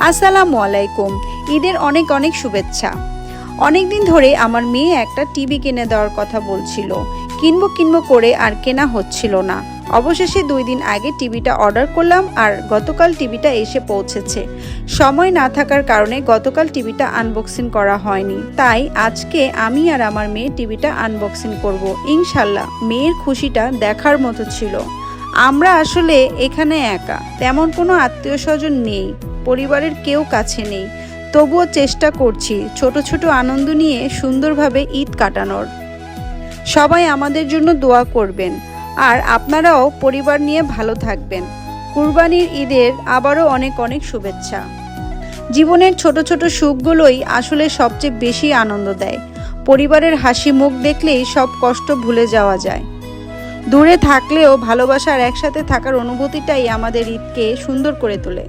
আসসালামু আলাইকুম। ঈদের অনেক অনেক শুভেচ্ছা। অনেক দিন ধরে আমার মেয়ে একটা টিভি কিনে দেওয়ার কথা বলছিল, কিনবো করে আর কেনা হচ্ছিল না। অবশেষে 2 দিন আগে টিভিটা অর্ডার করলাম আর গতকাল টিভিটা এসে পৌঁছেছে। সময় না থাকার কারণে গতকাল টিভিটা আনবক্সিং করা হয়নি, তাই আজকে আমি আর আমার মেয়ে টিভিটা আনবক্সিং করব। ইনশাল্লাহ মেয়ের খুশিটা দেখার মতো ছিল। আমরা আসলে এখানে একা, তেমন কোনো আত্মীয় স্বজন নেই, পরিবারের কেউ কাছে নেই। তবুও চেষ্টা করছি ছোট ছোট আনন্দ নিয়ে সুন্দরভাবে ঈদ কাটানোর। সবাই আমাদের জন্য দোয়া করবেন আর আপনারাও পরিবার নিয়ে ভালো থাকবেন। কুরবানির ঈদের আবারও অনেক অনেক শুভেচ্ছা। জীবনের ছোট ছোট সুখগুলোই আসলে সবচেয়ে বেশি আনন্দ দেয়। পরিবারের হাসি মুখ দেখলেই সব কষ্ট ভুলে যাওয়া যায়। দূরে থাকলেও ভালোবাসার একসাথে থাকার অনুভূতিটাই আমাদের ঈদকে সুন্দর করে তোলে।